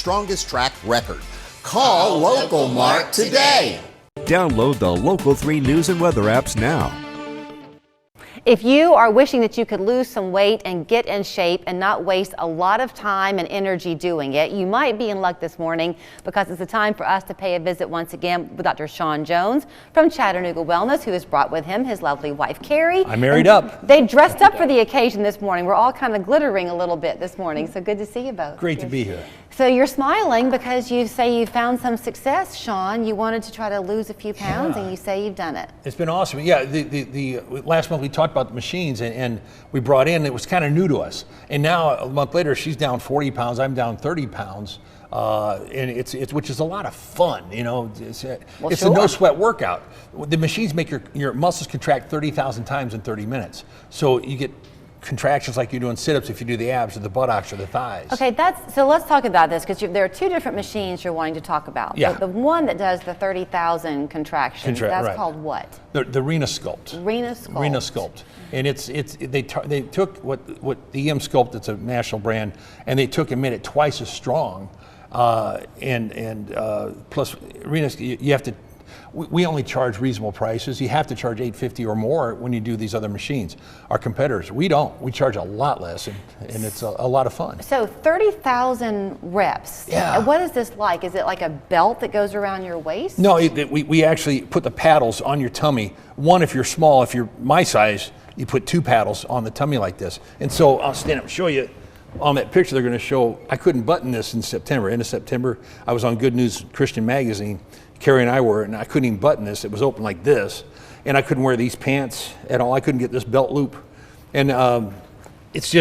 strongest track record. Call Local Mart today. Download the Local 3 News and Weather apps now. If you are wishing that you could lose some weight and get in shape and not waste a lot of time and energy doing it, you might be in luck this morning, because it's the time for us to pay a visit once again with Dr. Shawn Jones from Chattanooga Wellness, who has brought with him his lovely wife, Carrie. I married up. They dressed up for the occasion this morning. We're all kind of glittering a little bit this morning, so good to see you both. Great to be here. So you're smiling because you say you found some success, Shawn. You wanted to try to lose a few pounds, and you say you've done it. It's been awesome. Yeah, the last month we talked about the machines, and we brought in, it was kind of new to us. And now a month later, she's down 40 pounds, I'm down 30 pounds. And it's which is a lot of fun, you know. It's a no sweat workout. The machines make your muscles contract 30,000 times in 30 minutes. So you get contractions like you're doing sit-ups if you do the abs or the buttocks or the thighs. Okay, so let's talk about this, because there are two different machines you're wanting to talk about. Yeah. The one that does the 30,000 contractions, that's right. Called what? The RenaSculpt. RenaSculpt. RenaSculpt. And they took what the EM Sculpt, it's a national brand, and they took and made it twice as strong. Plus RenaSculpt, you have to. We only charge reasonable prices. You have to charge $850 or more when you do these other machines. Our competitors, we don't. We charge a lot less, and it's a lot of fun. So 30,000 reps. Yeah. What is this like? Is it like a belt that goes around your waist? No, we actually put the paddles on your tummy. One, if you're small, if you're my size, you put 2 paddles on the tummy like this. And so I'll stand up and show you. On that picture, they're going to show, I couldn't button this in September. End of September, I was on Good News Christian Magazine. Carrie and I were, and I couldn't even button this. It was open like this, and I couldn't wear these pants at all. I couldn't get this belt loop, and it's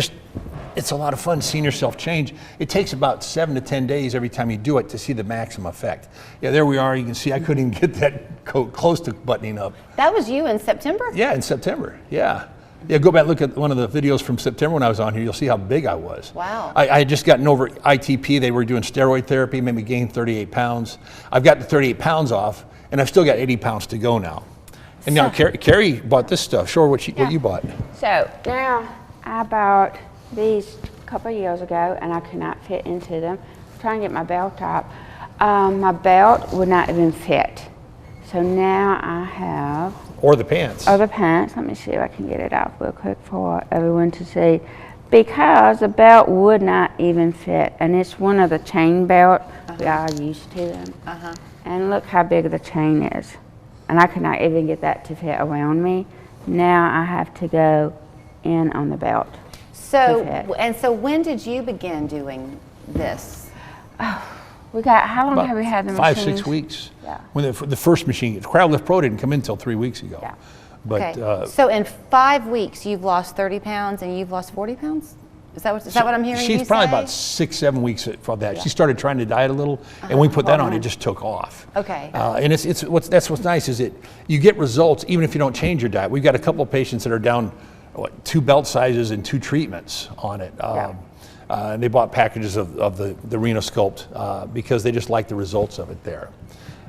a lot of fun seeing yourself change. It takes about 7 to 10 days every time you do it to see the maximum effect. Yeah, there we are. You can see I couldn't even get that coat close to buttoning up. That was you in September? Yeah, in September. Yeah. Yeah, go back and look at one of the videos from September when I was on here. You'll see how big I was. Wow. I had just gotten over ITP. They were doing steroid therapy, made me gain 38 pounds. I've got the 38 pounds off, and I've still got 80 pounds to go now. And now Carrie bought this stuff. Show her what you bought. So now I bought these a couple of years ago, and I could not fit into them. I'm trying to get my belt up. My belt would not even fit. So now I have... Or the pants. Or the pants. Let me see if I can get it off real quick for everyone to see. Because the belt would not even fit. And it's one of the chain belt. We are used to them. And look how big the chain is. And I could not even get that to fit around me. Now I have to go in on the belt. So when did you begin doing this? How long have we had the machines? 5-6 weeks. Yeah. When the first machine, Cryolift Pro didn't come in until 3 weeks ago. Yeah. But, okay. So in 5 weeks, you've lost 30 pounds and you've lost 40 pounds? Is that what I'm hearing you say? She's probably about 6-7 weeks for that. Yeah. She started trying to diet a little, and we put that on. It just took off. Okay. And that's what's nice is you get results even if you don't change your diet. We've got a couple of patients that are down 2 belt sizes and 2 treatments on it. And they bought packages of the RenaSculpt because they just like the results of it there.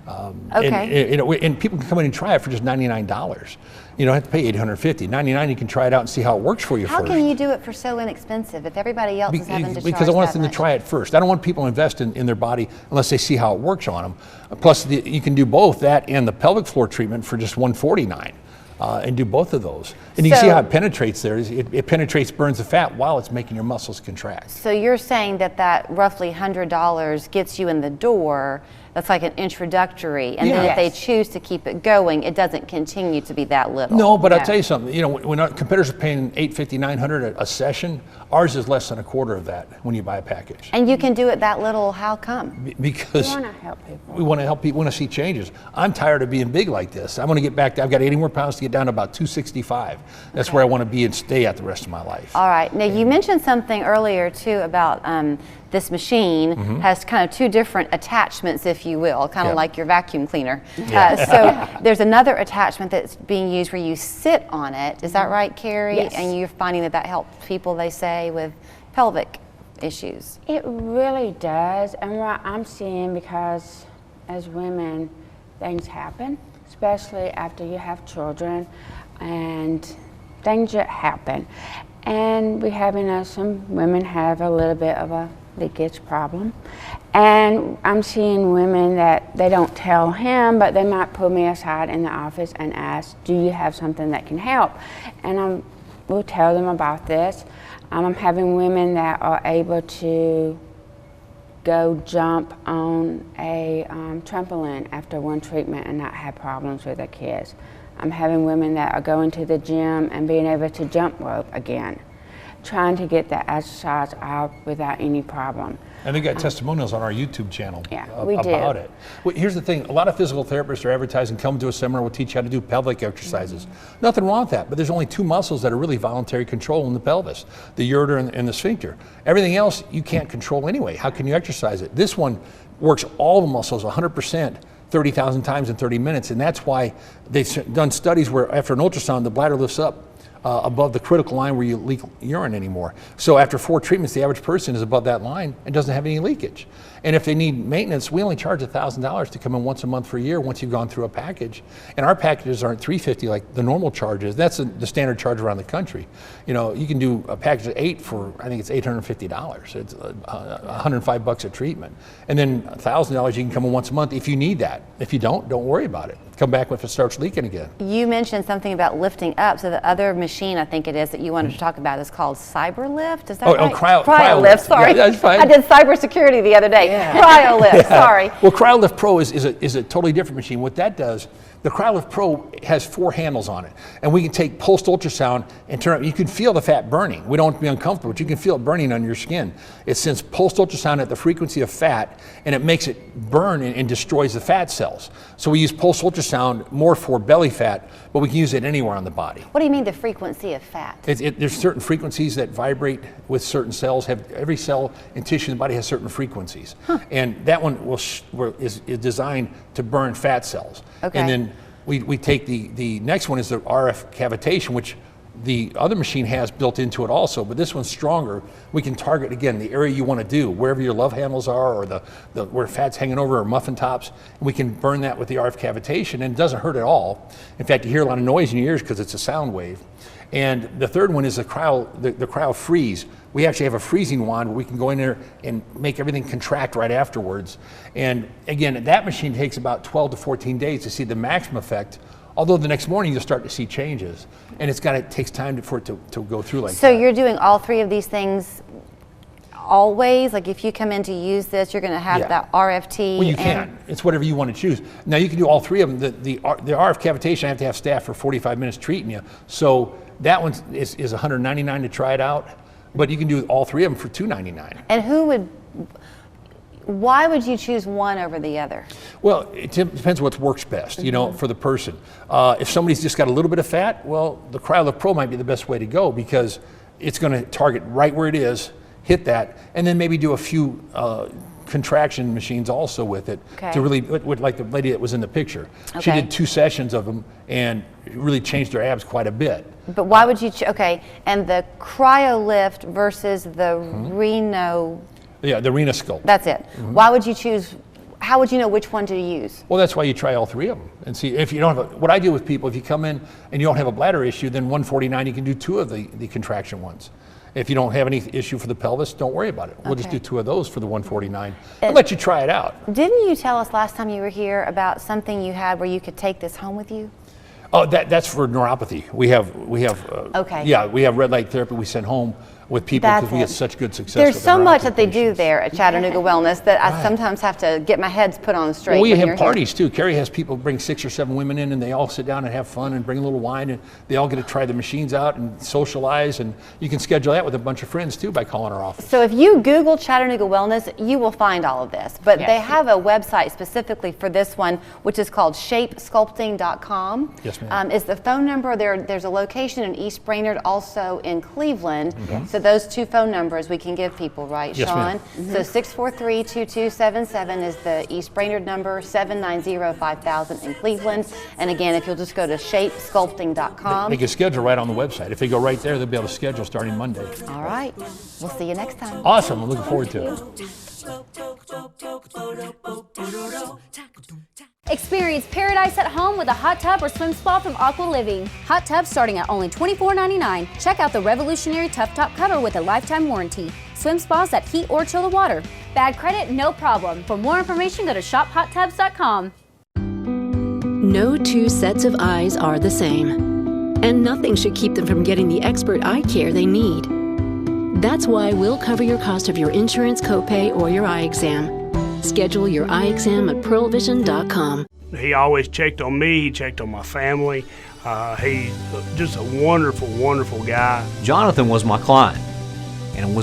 And people can come in and try it for just $99. You don't have to pay $850. $99, you can try it out and see how it works for you first. How can you do it for so inexpensive if everybody else is having to charge Because I want them much? to try it first. I don't want people to invest in their body unless they see how it works on them. Plus, you can do both that and the pelvic floor treatment for just $149. And do both of those. And you can see how it penetrates there. It penetrates, burns the fat while it's making your muscles contract. So you're saying that roughly $100 gets you in the door. That's like an introductory. And then if they choose to keep it going, it doesn't continue to be that little. No, but I'll tell you something. You know, when our competitors are paying $850, $900 a session, ours is less than a quarter of that when you buy a package. And you can do it that little. How come? Because we want to help people. We want to help people. We want to see changes. I'm tired of being big like this. I want to get back. I've got 80 more pounds to get down to about 265. That's where I want to be and stay at the rest of my life. All right. Now you mentioned something earlier too about this machine has kind of 2 different attachments, if you will, kind of like your vacuum cleaner. So there's another attachment that's being used where you sit on it. Is that right, Carrie? Yes. And you're finding that helps people, they say, with pelvic issues. It really does. And what I'm seeing, because as women, things happen, especially after you have children, and things just happen. And we have, some women have a little bit of a leakage problem. And I'm seeing women that they don't tell him, but they might pull me aside in the office and ask, do you have something that can help? And we'll tell them about this. I'm having women that are able to go jump on a trampoline after one treatment and not have problems with their kids. I'm having women that are going to the gym and being able to jump rope again, trying to get that exercise out without any problem. And they've got testimonials on our YouTube channel about it. Well, here's the thing, a lot of physical therapists are advertising, come to a seminar, we'll teach you how to do pelvic exercises. Nothing wrong with that, but there's only two muscles that are really voluntary control in the pelvis, the ureter and the sphincter. Everything else you can't control anyway. How can you exercise it? This one works all the muscles 100%. 30,000 times in 30 minutes, and that's why they've done studies where after an ultrasound, the bladder lifts up above the critical line where you leak urine anymore. So after 4 treatments, the average person is above that line and doesn't have any leakage. And if they need maintenance, we only charge $1,000 to come in once a month for a year once you've gone through a package. And our packages aren't $350 like the normal charges. That's the standard charge around the country. You know, you can do a package of 8 for, I think it's $850. It's $105 a treatment. And then $1,000 you can come in once a month if you need that. If you don't worry about it. Come back if it starts leaking again. You mentioned something about lifting up. So the other machine, I think it is, that you wanted to talk about is called CyberLift. Is that right? Cryolift, sorry. Yeah, that's fine. I did cybersecurity the other day. Yeah. Cryolift, sorry. Well, Cryolift Pro is a totally different machine. What that does, the Cryolift Pro has 4 handles on it, and we can take pulsed ultrasound and turn it. You can feel the fat burning. We don't want to be uncomfortable, but you can feel it burning on your skin. It sends pulsed ultrasound at the frequency of fat, and it makes it burn and destroys the fat cells. So we use pulsed ultrasound more for belly fat, but we can use it anywhere on the body. What do you mean the frequency of fat? There's certain frequencies that vibrate with certain cells. Every cell and tissue in the body has certain frequencies, and that one is designed to burn fat cells. Okay. And then we take the next one is the RF cavitation, which the other machine has built into it also, but this one's stronger. We can target, again, the area you want to do, wherever your love handles are, or where fat's hanging over, or muffin tops, and we can burn that with the RF cavitation, and it doesn't hurt at all. In fact, you hear a lot of noise in your ears because it's a sound wave. And the third one is the cryo freeze. We actually have a freezing wand where we can go in there and make everything contract right afterwards. And again, that machine takes about 12 to 14 days to see the maximum effect, although the next morning you'll start to see changes. And it takes time for it to go through like that. So you're doing all 3 of these things always? Like if you come in to use this, you're going to have that RFT? Well, you can. It's whatever you want to choose. Now you can do all 3 of them. The RF cavitation, I have to have staff for 45 minutes treating you. So that one is $199 to try it out, but you can do all 3 of them for $299. And why would you choose one over the other? Well, it depends what works best, you know, for the person. If somebody's just got a little bit of fat, well, the Cryolift Pro might be the best way to go because it's going to target right where it is, hit that, and then maybe do a few contraction machines also with it to really, like the lady that was in the picture. Okay. She did 2 sessions of them and really changed her abs quite a bit. But why would you, and the Cryolift versus the Reno? Yeah, the Rhenosculpt. That's it. Why would you choose, how would you know which one to use? Well, that's why you try all 3 of them and see if you don't have what I do with people, if you come in and you don't have a bladder issue, then $149, you can do 2 of the contraction ones. If you don't have any issue for the pelvis, don't worry about it. We'll just do 2 of those for the $149. I'll let you try it out. Didn't you tell us last time you were here about something you had where you could take this home with you? Oh, that's for neuropathy. We have red light therapy we send home with people because we get such good success. There's so much that they do there at Chattanooga Wellness that I sometimes have to get my head put on straight. Well, we have parties too. Carrie has people bring 6 or 7 women in, and they all sit down and have fun and bring a little wine, and they all get to try the machines out and socialize. And you can schedule that with a bunch of friends too by calling our office. So if you Google Chattanooga Wellness, you will find all of this. But they have a website specifically for this one, which is called shapesculpting.com. Yes, ma'am. Is the phone number there? There's a location in East Brainerd, also in Cleveland. So those 2 phone numbers we can give people, right, yes, Shawn? So 643-2277 is the East Brainerd number, 790-5000 in Cleveland. And again, if you'll just go to shapesculpting.com. They can schedule right on the website. If they go right there, they'll be able to schedule starting Monday. All right. We'll see you next time. Awesome. I'm looking forward to it. Experience paradise at home with a hot tub or swim spa from Aqua Living. Hot tubs starting at only $24.99. Check out the revolutionary Tough Top cover with a lifetime warranty. swim spas that heat or chill the water. Bad credit? No problem. For more information, go to shophottubs.com. No two sets of eyes are the same, and nothing should keep them from getting the expert eye care they need. That's why we'll cover your cost of your insurance copay or your eye exam. Schedule your eye exam at pearlvision.com. He always checked on me, he checked on my family. He's just a wonderful, wonderful guy. Jonathan was my client.